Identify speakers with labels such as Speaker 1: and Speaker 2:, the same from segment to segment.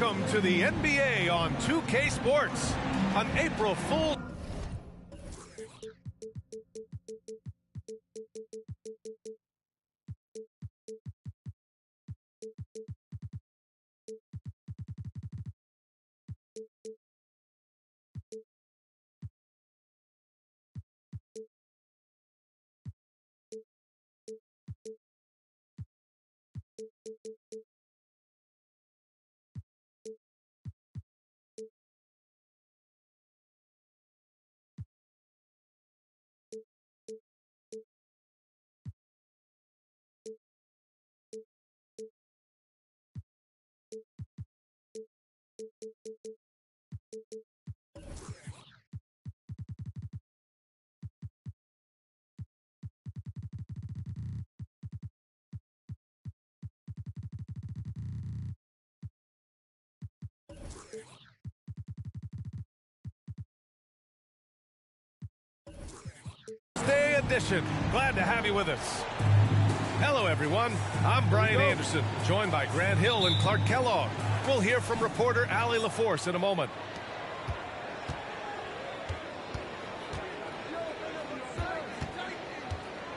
Speaker 1: Welcome to the NBA on 2K Sports on April Fool's. Day edition. Glad to have you with us. Hello, everyone. I'm Brian Anderson, joined by Grant Hill and Clark Kellogg. We'll hear from reporter Allie LaForce in a moment.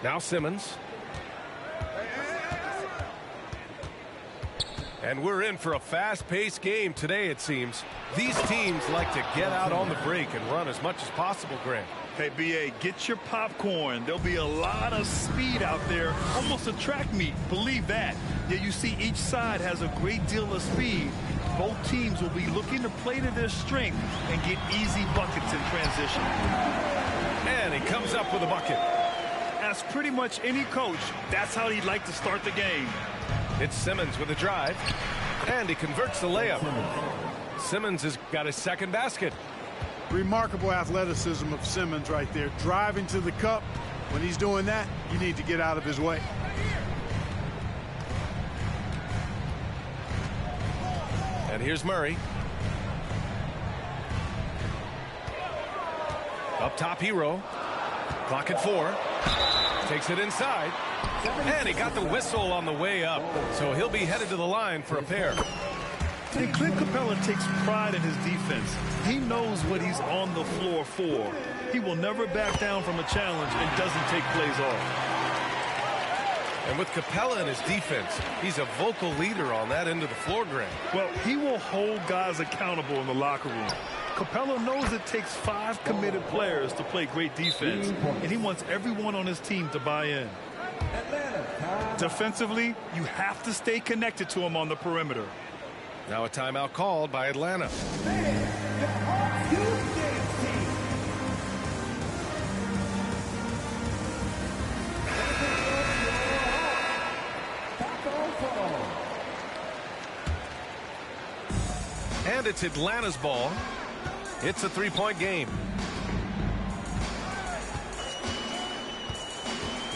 Speaker 1: Now Simmons. And we're in for a fast-paced game today, it seems. These teams like to get out on the break and run as much as possible, Grant.
Speaker 2: Hey, B.A., get your popcorn. There'll be a lot of speed out there, almost a track meet. Believe that. Yeah, you see each side has a great deal of speed. Both teams will be looking to play to their strength and get easy buckets in transition.
Speaker 1: And he comes up with a bucket.
Speaker 2: As pretty much any coach, that's how he'd like to start the game.
Speaker 1: It's Simmons with a drive, and he converts the layup. Simmons has got his second basket.
Speaker 3: Remarkable athleticism of Simmons right there, driving to the cup. When he's doing that, you need to get out of his way.
Speaker 1: And here's Murray. Up top, Hero. Clock at 4. Takes it inside. And he got the whistle on the way up, so he'll be headed to the line for a pair.
Speaker 2: And Clint Capella takes pride in his defense. He knows what he's on the floor for. He will never back down from a challenge and doesn't take plays off.
Speaker 1: And with Capella in his defense, he's a vocal leader on that end of the floor, Grant.
Speaker 2: Well, he will hold guys accountable in the locker room. Capella knows it takes 5 committed players to play great defense, and he wants everyone on his team to buy in. Defensively, you have to stay connected to him on the perimeter.
Speaker 1: Now a timeout called by Atlanta. And it's Atlanta's ball. It's a 3-point game.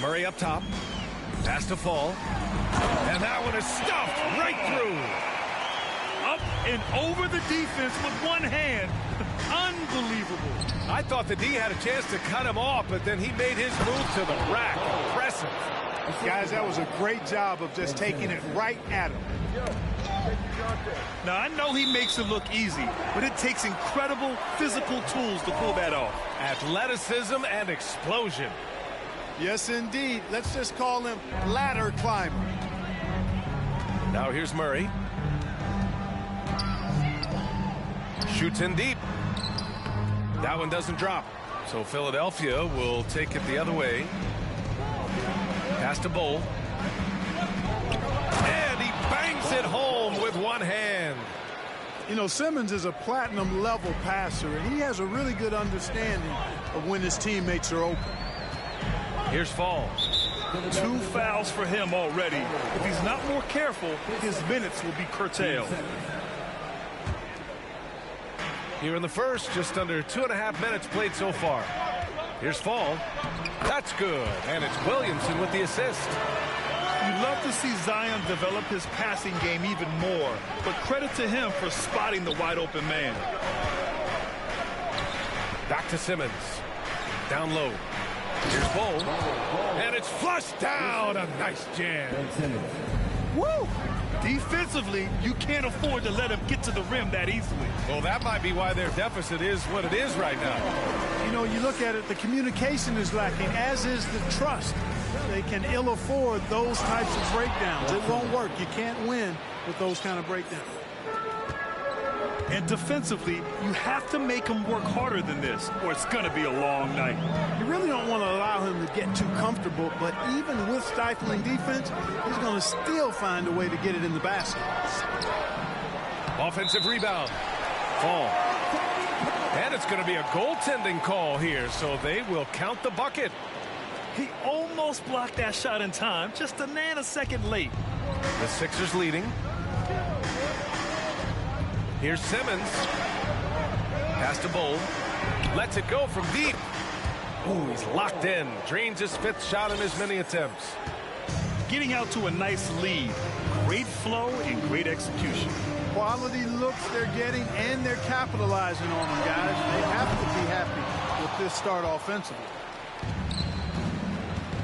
Speaker 1: Murray up top. Pass to Fall. And that one is stuffed right through.
Speaker 2: Up and over the defense with one hand. Unbelievable.
Speaker 1: I thought the D had a chance to cut him off, but then he made his move to the rack. Impressive.
Speaker 3: Guys, that was a great job of just taking it right at him.
Speaker 2: Now, I know he makes it look easy, but it takes incredible physical tools to pull that off.
Speaker 1: Athleticism and explosion.
Speaker 3: Yes, indeed. Let's just call him ladder climber.
Speaker 1: Now here's Murray. Shoots in deep. That one doesn't drop. So Philadelphia will take it the other way. Pass to Bowl. And he bangs it home with one hand.
Speaker 3: You know, Simmons is a platinum-level passer, and he has a really good understanding of when his teammates are open.
Speaker 1: Here's Fall.
Speaker 2: 2 fouls for him already. If he's not more careful, his minutes will be curtailed.
Speaker 1: Here in the first, just under 2.5 minutes played so far. Here's Fall. That's good. And it's Williamson with the assist.
Speaker 2: You'd love to see Zion develop his passing game even more, but credit to him for spotting the wide-open man.
Speaker 1: Back to Simmons. Down low. Here's Bowl. And it's flushed down. A nice jam.
Speaker 3: Woo!
Speaker 2: Defensively, you can't afford to let him get to the rim that easily.
Speaker 1: Well, that might be why their deficit is what it is right now.
Speaker 3: You know, you look at it, the communication is lacking, as is the trust. They can ill afford those types of breakdowns. It won't work. You can't win with those kind of breakdowns.
Speaker 2: And defensively, you have to make him work harder than this, or it's going to be a long night.
Speaker 3: You really don't want to allow him to get too comfortable, but even with stifling defense, he's going to still find a way to get it in the basket.
Speaker 1: Offensive rebound. Fall. And it's going to be a goaltending call here, so they will count the bucket.
Speaker 2: He almost blocked that shot in time, just a nanosecond late.
Speaker 1: The Sixers leading. Here's Simmons. Pass to Bowl. Lets it go from deep. Ooh, he's locked in. Drains his fifth shot in as many attempts.
Speaker 2: Getting out to a nice lead. Great flow and great execution.
Speaker 3: Quality looks they're getting, and they're capitalizing on them, guys. They have to be happy with this start offensively.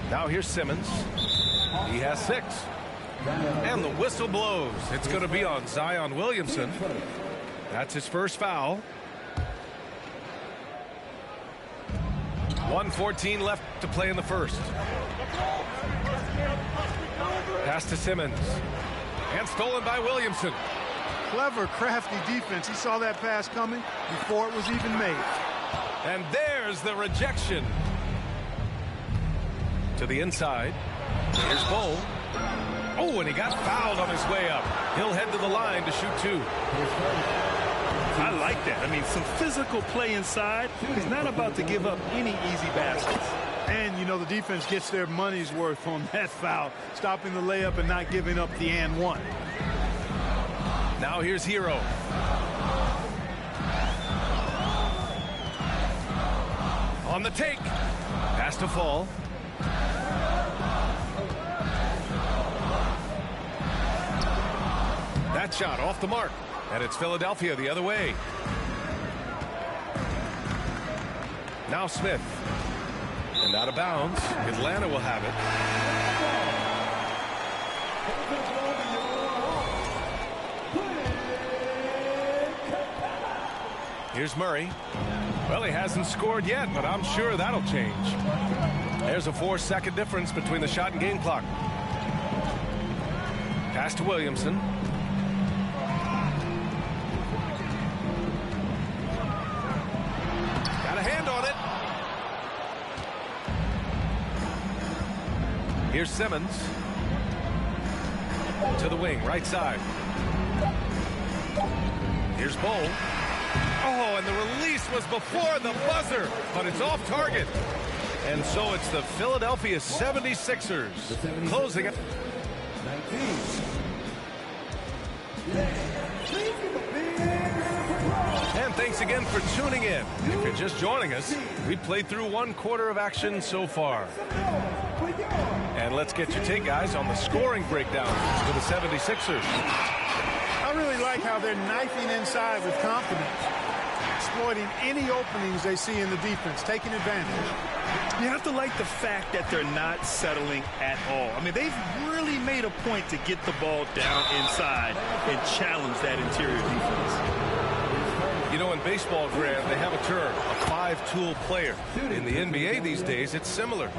Speaker 1: Now here's Simmons. He has 6. And the whistle blows. It's going to be on Zion Williamson. That's his first foul. 1:14 left to play in the first. Pass to Simmons. And stolen by Williamson.
Speaker 3: Clever, crafty defense. He saw that pass coming before it was even made.
Speaker 1: And there's the rejection. To the inside. Here's Bowl. Oh, and he got fouled on his way up. He'll head to the line to shoot 2.
Speaker 2: I like that. I mean, some physical play inside. He's not about to give up any easy baskets.
Speaker 3: And, you know, the defense gets their money's worth on that foul, stopping the layup and not giving up the and one.
Speaker 1: Now here's Hero. On the take. Pass to Fall. That shot off the mark. And it's Philadelphia the other way. Now Smith. And out of bounds. Atlanta will have it. Here's Murray. Well, he hasn't scored yet, but I'm sure that'll change. There's a 4-second difference between the shot and game clock. Pass to Williamson. Got a hand on it. Here's Simmons. To the wing, right side. Here's Bowl. Oh, and the release was before the buzzer, but it's off target. And so it's the Philadelphia 76ers closing it. And thanks again for tuning in. If you're just joining us, we played through 1/4 of action so far. And let's get your take, guys, on the scoring breakdown for the 76ers.
Speaker 3: I really like how they're knifing inside with confidence, exploiting any openings they see in the defense, taking advantage.
Speaker 2: You have to like the fact that they're not settling at all. I mean, they've really made a point to get the ball down inside and challenge that interior defense.
Speaker 1: You know, in baseball, Grant, they have a term, a 5-tool player. In the NBA these days, it's similar.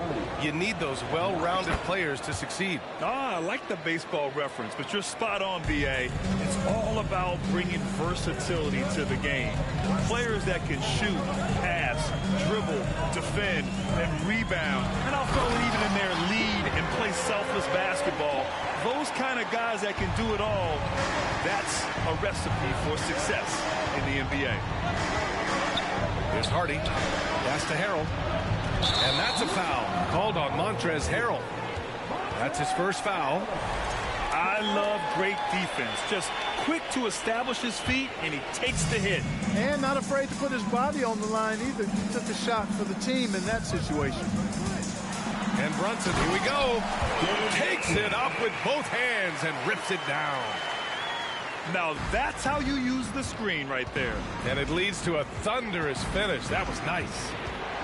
Speaker 1: You need those well-rounded players to succeed.
Speaker 2: I like the baseball reference, but you're spot on, B.A. It's all about bringing versatility to the game. Players that can shoot, pass, dribble, defend, and rebound. And I'll throw it even in there, lead and play selfless basketball. Those kind of guys that can do it all, that's a recipe for success in the NBA.
Speaker 1: Here's Hardy. Pass to Harrell. And that's a foul called on Montrezl Harrell. That's his first foul.
Speaker 2: I love great defense. Just quick to establish his feet, and he takes the hit.
Speaker 3: And not afraid to put his body on the line either. He took a shot for the team in that situation.
Speaker 1: And Brunson, here we go. Takes it up with both hands and rips it down.
Speaker 2: Now that's how you use the screen right there.
Speaker 1: And it leads to a thunderous finish. That was nice.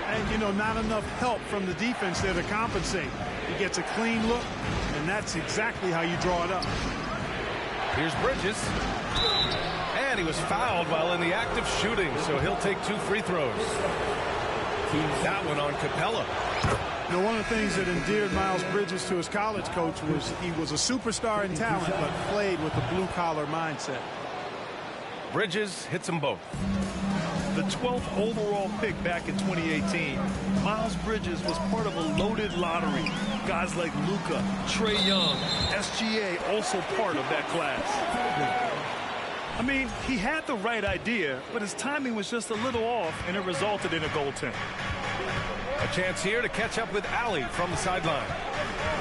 Speaker 3: And, you know, not enough help from the defense there to compensate. He gets a clean look, and that's exactly how you draw it up.
Speaker 1: Here's Bridges. And he was fouled while in the act of shooting, so he'll take 2 free throws. That one on Capella.
Speaker 3: You know, one of the things that endeared Miles Bridges to his college coach was he was a superstar in talent, but played with a blue-collar mindset.
Speaker 1: Bridges hits them both.
Speaker 2: The 12th overall pick back in 2018, Miles Bridges was part of a loaded lottery. Guys like Luka, Trae Young, SGA also part of that class. I mean, he had the right idea, but his timing was just a little off, and it resulted in a goaltend.
Speaker 1: A chance here to catch up with Allie from the sideline.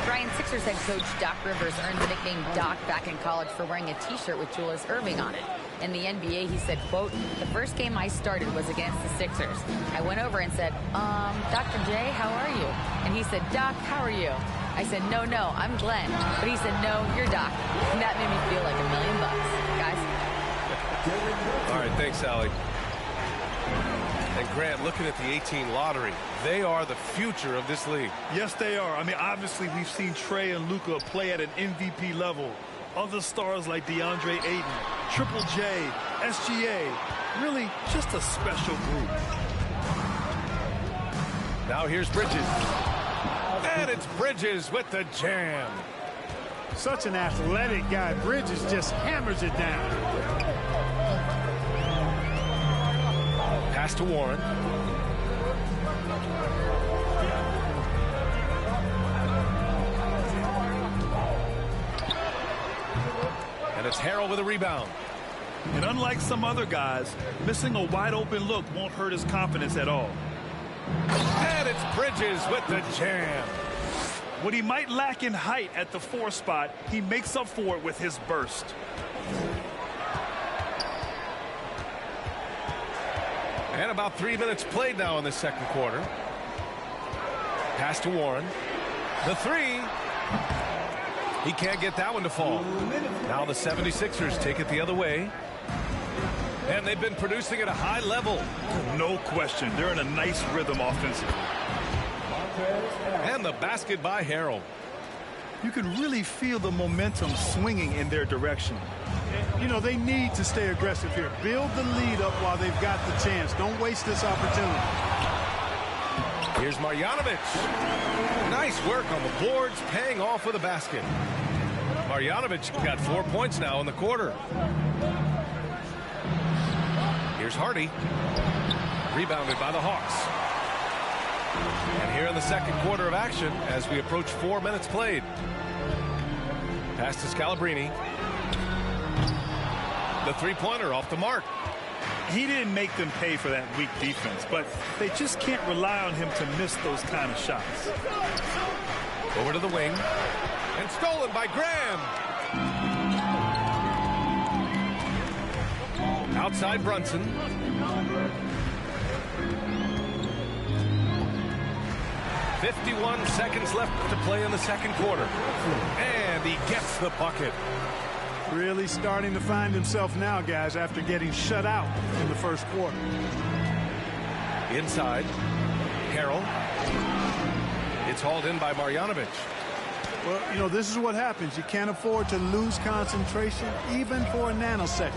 Speaker 4: Brian, Sixers head coach Doc Rivers earned the nickname Doc back in college for wearing a T-shirt with Julius Erving on it. In the NBA, he said, quote, "The first game I started was against the Sixers. I went over and said, Dr. J, how are you?" And he said, "Doc, how are you?" I said, no, I'm Glenn." But he said, "No, you're Doc." And that made me feel like $1 million, guys.
Speaker 1: All right, thanks, Allie. And Grant, looking at the 18 lottery, they are the future of this league.
Speaker 2: Yes, they are. I mean, obviously, we've seen Trae and Luka play at an MVP level. Other stars like DeAndre Ayton, Triple J, SGA, really just a special group.
Speaker 1: Now here's Bridges. And it's Bridges with the jam.
Speaker 3: Such an athletic guy. Bridges just hammers it down.
Speaker 1: Pass to Warren. And it's Harrell with a rebound.
Speaker 2: And unlike some other guys, missing a wide open look won't hurt his confidence at all.
Speaker 1: And it's Bridges with the jam.
Speaker 2: What he might lack in height at the 4 spot, he makes up for it with his burst.
Speaker 1: And about 3 minutes played now in the second quarter. Pass to Warren. The 3. He can't get that one to fall. Now the 76ers take it the other way. And they've been producing at a high level.
Speaker 2: No question. They're in a nice rhythm offensively.
Speaker 1: And the basket by Harrell.
Speaker 2: You can really feel the momentum swinging in their direction.
Speaker 3: You know, they need to stay aggressive here. Build the lead up while they've got the chance. Don't waste this opportunity.
Speaker 1: Here's Marjanovic. Nice work on the boards, paying off with a basket. Marjanovic got 4 points now in the quarter. Here's Hardy. Rebounded by the Hawks. And here in the second quarter of action as we approach 4 minutes played. Pass to Scalabrine. The three-pointer off the mark.
Speaker 2: He didn't make them pay for that weak defense, but they just can't rely on him to miss those kind of shots.
Speaker 1: Over to the wing. And stolen by Graham. Outside Brunson. "51 seconds left to play in the second quarter. And he gets the bucket.
Speaker 3: Really starting to find himself now, guys, after getting shut out in the first quarter.
Speaker 1: Inside. Harrell. It's hauled in by Marjanovic.
Speaker 3: Well, you know, this is what happens. You can't afford to lose concentration, even for a nanosecond.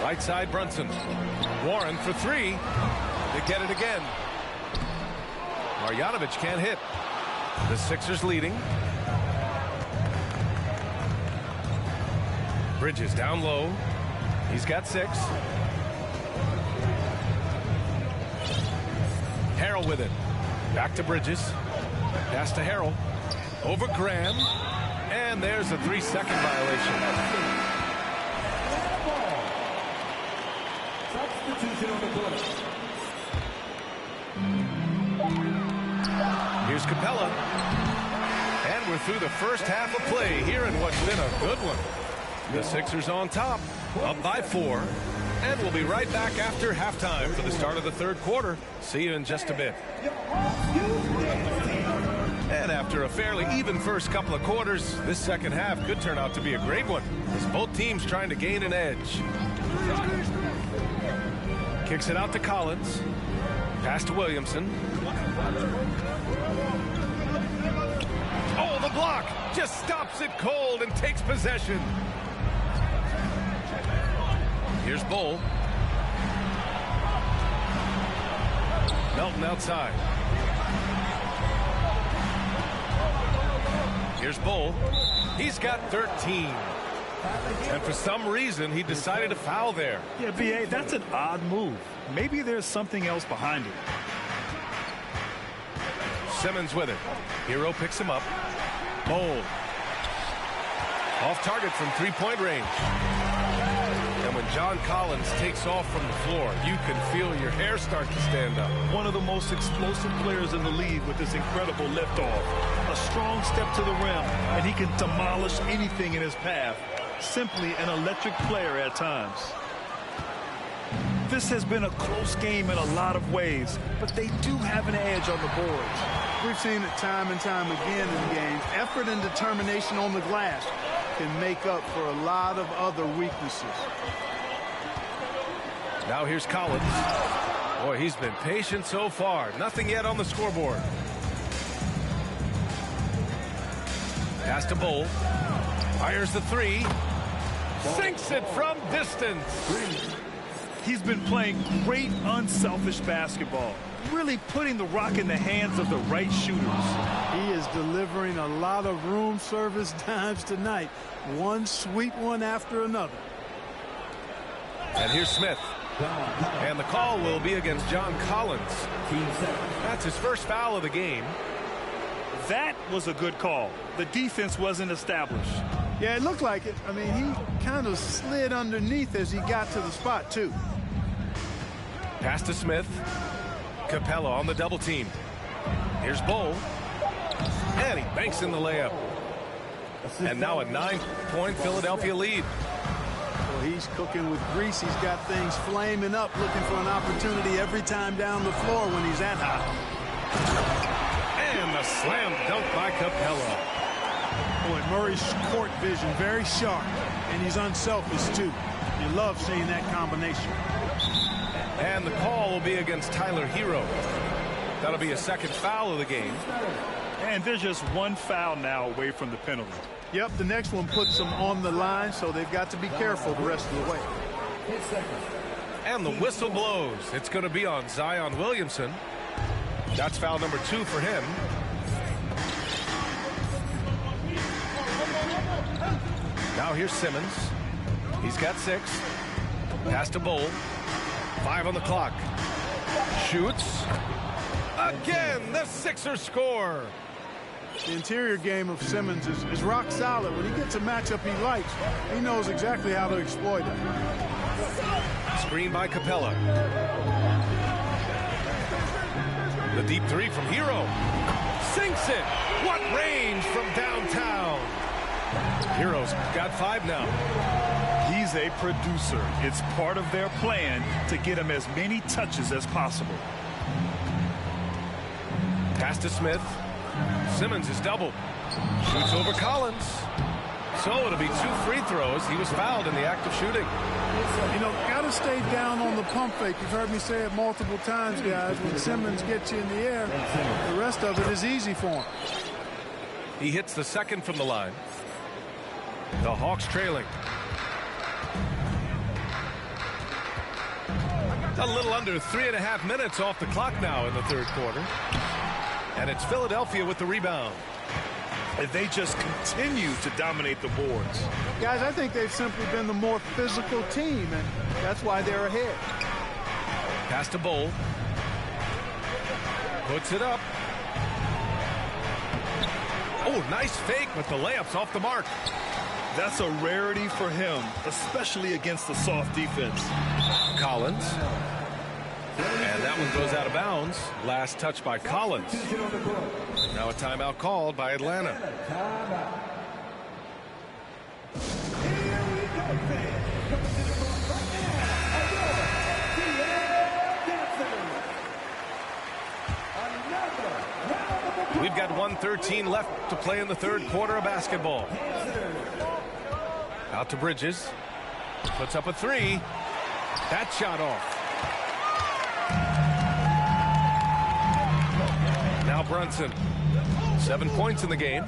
Speaker 1: Right side Brunson. Warren for 3. They get it again. Marjanovic can't hit. The Sixers leading. Bridges down low. He's got 6. Harrell with it. Back to Bridges. Pass to Harrell. Over Graham. And there's a 3-second violation. Here's Capella. And we're through the first half of play here in what's been a good one. The Sixers on top, up by 4. And we'll be right back after halftime for the start of the third quarter. See you in just a bit. And after a fairly even first couple of quarters, this second half could turn out to be a great one, as both teams trying to gain an edge. Kicks it out to Collins. Pass to Williamson. Oh, the just stops it cold and takes possession. Here's Bull. Melton outside. Here's Bull. He's got 13. And for some reason, he decided to foul there.
Speaker 2: Yeah, B.A., that's an odd move. Maybe there's something else behind it.
Speaker 1: Simmons with it. Hero picks him up. Bull. Off target from three-point range. And when John Collins takes off from the floor, you can feel your hair start to stand up.
Speaker 2: One of the most explosive players in the league with this incredible liftoff. A strong step to the rim, and he can demolish anything in his path. Simply an electric player at times. This has been a close game in a lot of ways, but they do have an edge on the boards.
Speaker 3: We've seen it time and time again in games. Effort and determination on the glass can make up for a lot of other weaknesses.
Speaker 1: Now here's Collins. Boy, he's been patient so far. Nothing yet on the scoreboard. Pass to Bull. Fires the three. Sinks it from distance.
Speaker 2: He's been playing great unselfish basketball. Really putting the rock in the hands of the right shooters.
Speaker 3: He is delivering a lot of room service dimes tonight. One sweet one after another.
Speaker 1: And here's Smith. And the call will be against John Collins. That's his first foul of the game.
Speaker 2: That was a good call. The defense wasn't established.
Speaker 3: Yeah, it looked like it. I mean, he kind of slid underneath as he got to the spot, too.
Speaker 1: Pass to Smith. Capella on the double team. Here's Bull. And he banks in the layup. And now a 9-point Philadelphia lead.
Speaker 3: Well, he's cooking with grease. He's got things flaming up, looking for an opportunity every time down the floor when he's that hot.
Speaker 1: And the slam dunk by Capella.
Speaker 3: Boy, Murray's court vision very sharp, and he's unselfish too. You love seeing that combination.
Speaker 1: And the call will be against Tyler Hero. That'll be a second foul of the game.
Speaker 2: And there's just one foul now away from the penalty.
Speaker 3: Yep, the next one puts them on the line, so they've got to be careful the rest of the way.
Speaker 1: And the whistle blows. It's going to be on Zion Williamson. That's foul number 2 for him. Now here's Simmons. He's got 6. Pass to Bull. 5 on the clock. Shoots. Again, the Sixers score.
Speaker 3: The interior game of Simmons is rock solid. When he gets a matchup he likes, he knows exactly how to exploit it.
Speaker 1: Screen by Capella. The deep 3 from Hero. Sinks it. What range from downtown. Hero's got 5 now.
Speaker 2: He's a producer. It's part of their plan to get him as many touches as possible.
Speaker 1: Pass to Smith. Simmons is doubled. Shoots over Collins. So it'll be 2 free throws. He was fouled in the act of shooting.
Speaker 3: You know, got to stay down on the pump fake. You've heard me say it multiple times, guys. When Simmons gets you in the air, the rest of it is easy for him.
Speaker 1: He hits the second from the line. The Hawks trailing. A little under 3.5 minutes off the clock now in the third quarter. And it's Philadelphia with the rebound.
Speaker 2: And they just continue to dominate the boards.
Speaker 3: Guys, I think they've simply been the more physical team, and that's why they're ahead.
Speaker 1: Pass to Bull. Puts it up. Oh, nice fake, but the layup's off the mark.
Speaker 2: That's a rarity for him, especially against the soft defense.
Speaker 1: Collins. And that one goes out of bounds. Last touch by Collins. Now a timeout called by Atlanta. We've got 1:13 left to play in the third quarter of basketball. Out to Bridges. Puts up a 3. That shot off. Now Brunson. 7 points in the game.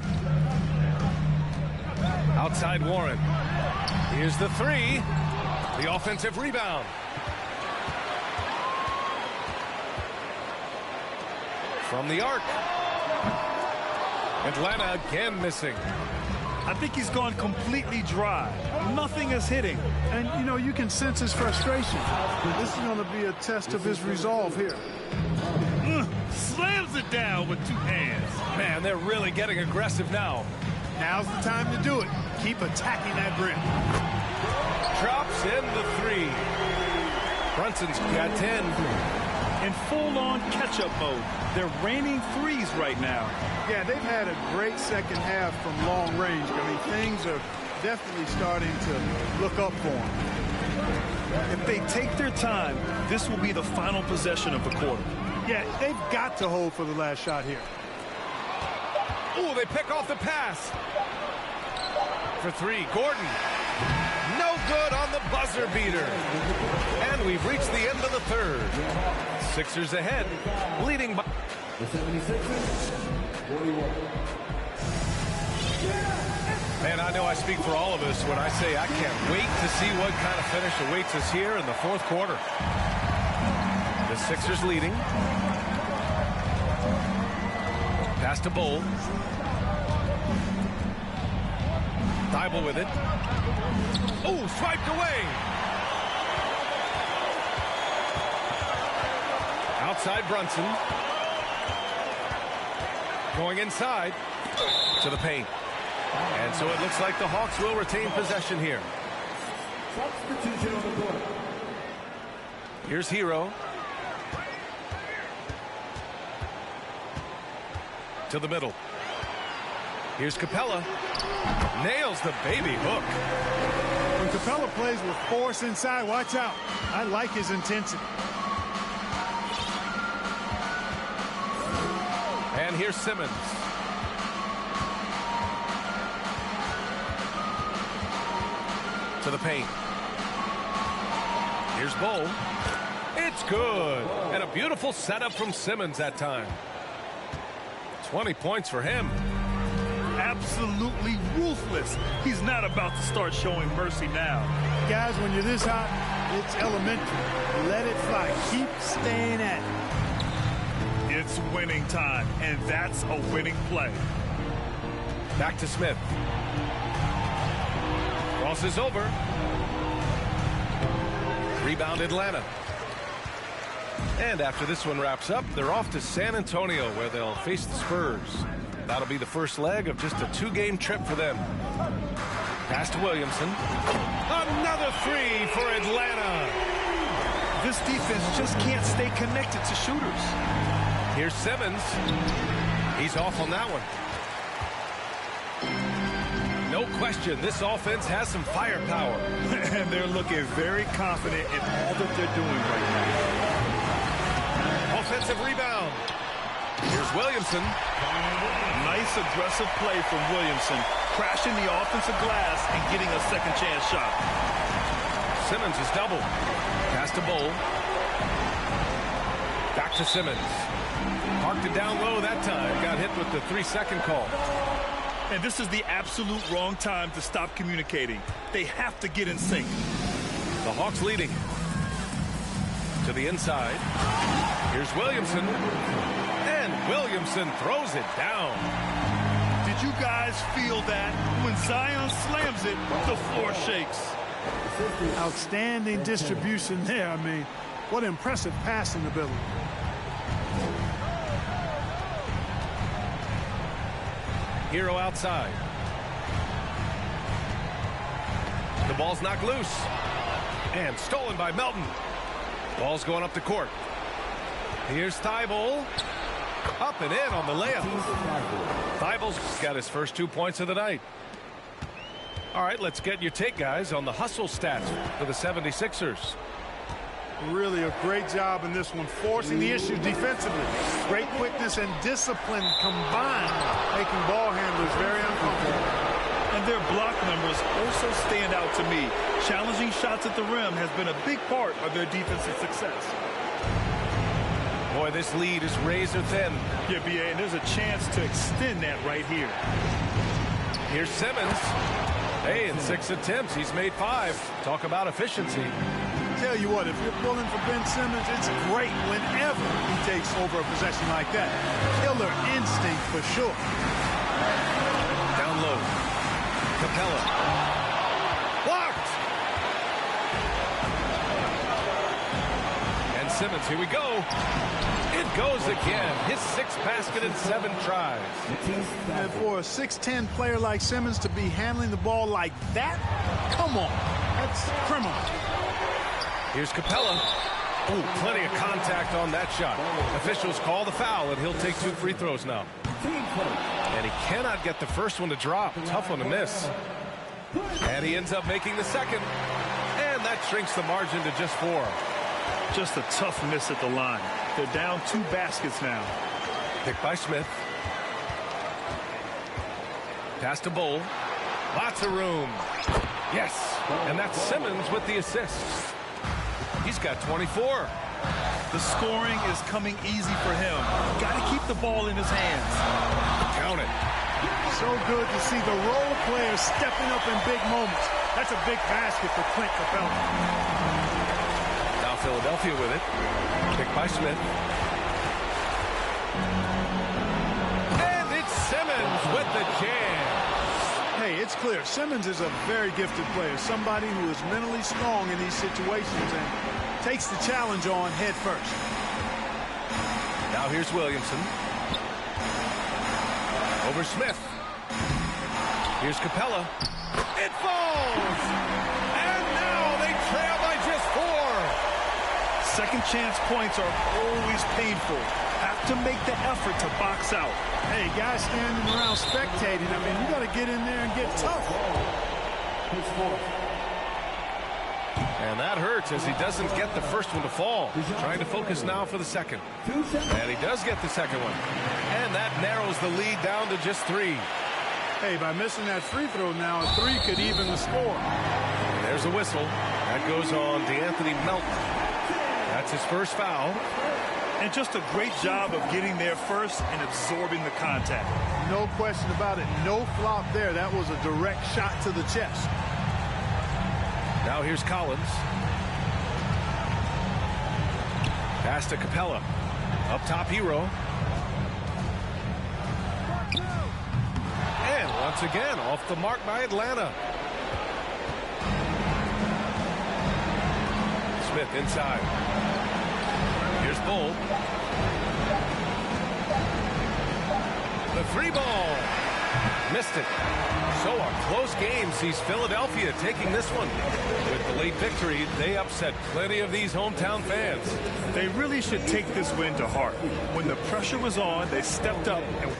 Speaker 1: Outside Warren. Here's the three. The offensive rebound. From the arc. Atlanta again missing.
Speaker 2: I think he's gone completely dry. Nothing is hitting.
Speaker 3: And, you know, you can sense his frustration. This is going to be a test of his resolve here.
Speaker 2: Slams it down with two hands.
Speaker 1: Man, they're really getting aggressive now.
Speaker 3: Now's the time to do it. Keep attacking that rim.
Speaker 1: Drops in the three. Brunson's got 10.
Speaker 2: In full-on catch-up mode. They're raining threes right now.
Speaker 3: Yeah, they've had a great second half from long range. I mean, things are definitely starting to look up for them.
Speaker 2: If they take their time, this will be the final possession of the quarter.
Speaker 3: Yeah, they've got to hold for the last shot here.
Speaker 1: Ooh, they pick off the pass. For three, Gordon. No good on the buzzer beater. And we've reached the end of the third. Sixers ahead, leading by...
Speaker 5: The 76ers, 41.
Speaker 1: Man, I know I speak for all of us when I say I can't wait to see what kind of finish awaits us here in the fourth quarter. The Sixers leading. Pass to Bull. Thibault with it. Oh, swiped away. Outside Brunson. Going inside to the paint. And so it looks like the Hawks will retain possession here.
Speaker 5: Substitution on the court.
Speaker 1: Here's Hero. To the middle. Here's Capella. Nails the baby hook.
Speaker 3: When Capella plays with force inside, watch out. I like his intensity.
Speaker 1: And here's Simmons. To the paint. Here's Bull. It's good. And a beautiful setup from Simmons that time. 20 points for him.
Speaker 2: Absolutely ruthless. He's not about to start showing mercy now.
Speaker 3: Guys, when you're this hot, it's elementary. Let it fly. Keep staying at it.
Speaker 2: It's winning time, and that's a winning play.
Speaker 1: Back to Smith. Crosses over. Rebound Atlanta. And after this one wraps up, they're off to San Antonio where they'll face the Spurs. That'll be the first leg of just a two-game trip for them. Pass to Williamson. Another three for Atlanta.
Speaker 2: This defense just can't stay connected to shooters.
Speaker 1: Here's Simmons. He's off on that one. No question, this offense has some firepower.
Speaker 2: And they're looking very confident in all that they're doing right now.
Speaker 1: Offensive rebound. Here's Williamson.
Speaker 2: Nice aggressive play from Williamson, crashing the offensive glass and getting a second chance shot.
Speaker 1: Simmons is doubled. Pass to Bull. Back to Simmons. Parked it down low that time. Got hit with the 3-second call.
Speaker 2: And this is the absolute wrong time to stop communicating. They have to get in sync.
Speaker 1: The Hawks leading. To the inside. Here's Williamson. And Williamson throws it down.
Speaker 2: Did you guys feel that? When Zion slams it, the floor shakes.
Speaker 3: Outstanding distribution there. I mean, what impressive passing ability.
Speaker 1: Hero outside. The ball's knocked loose. And stolen by Melton. Ball's going up the court. Here's Thibault. Up and in on the layup. Thibault's got his first 2 points of the night. All right, let's get your take, guys, on the hustle stats for the 76ers.
Speaker 3: Really a great job in this one, forcing the issue defensively. Great quickness and discipline combined, making ball handlers very uncomfortable.
Speaker 2: And their block numbers also stand out to me. Challenging shots at the rim has been a big part of their defensive success.
Speaker 1: Boy, this lead is razor thin.
Speaker 2: Yeah, BA, and there's a chance to extend that right here.
Speaker 1: Here's Simmons. Hey, in 6 attempts, he's made 5. Talk about efficiency.
Speaker 3: Tell you what, if you're pulling for Ben Simmons, it's great whenever he takes over a possession like that. Killer instinct for sure.
Speaker 1: Down low. Capella. Blocked! And Simmons, here we go. It goes again. His 6th basket in 7 tries.
Speaker 3: And for a 6'10 player like Simmons to be handling the ball like that, come on. That's criminal.
Speaker 1: Here's Capella. Oh, plenty of contact on that shot. Officials call the foul, and he'll take 2 free throws now. And he cannot get the first one to drop. Tough one to miss. And he ends up making the second. And that shrinks the margin to just 4.
Speaker 2: Just a tough miss at the line. They're down 2 baskets now.
Speaker 1: Picked by Smith. Pass to Bull. Lots of room. Yes. And that's Simmons with the assist. He's got 24.
Speaker 2: The scoring is coming easy for him. Got to keep the ball in his hands.
Speaker 1: Count it.
Speaker 3: So good to see the role players stepping up in big moments. That's a big basket for Clint Capella.
Speaker 1: Now Philadelphia with it. Picked by Smith. And it's Simmons with the jam.
Speaker 3: Hey, it's clear. Simmons is a very gifted player. Somebody who is mentally strong in these situations and takes the challenge on head first.
Speaker 1: Now here's Williamson. Over Smith. Here's Capella. It falls! And now they trail by just 4.
Speaker 2: Second chance points are always painful. Have to make the effort to box out.
Speaker 3: Hey, guys standing around spectating, I mean, you got to get in there and get tough.
Speaker 1: And that hurts as he doesn't get the first one to fall. Trying to focus now for the second. And he does get the second one. And that narrows the lead down to just 3.
Speaker 3: Hey, by missing that free throw now, a 3 could even the score.
Speaker 1: And there's a whistle. That goes on DeAnthony Melton. That's his first foul.
Speaker 2: And just a great job of getting there first and absorbing the contact.
Speaker 3: No question about it. No flop there. That was a direct shot to the chest.
Speaker 1: Now here's Collins. Pass to Capella. Up top, Hero. And once again, off the mark by Atlanta. Smith inside. Here's Bull. The 3 ball. Missed it. So a close game sees Philadelphia taking this one. With the late victory, they upset plenty of these hometown fans.
Speaker 2: They really should take this win to heart. When the pressure was on, they stepped up and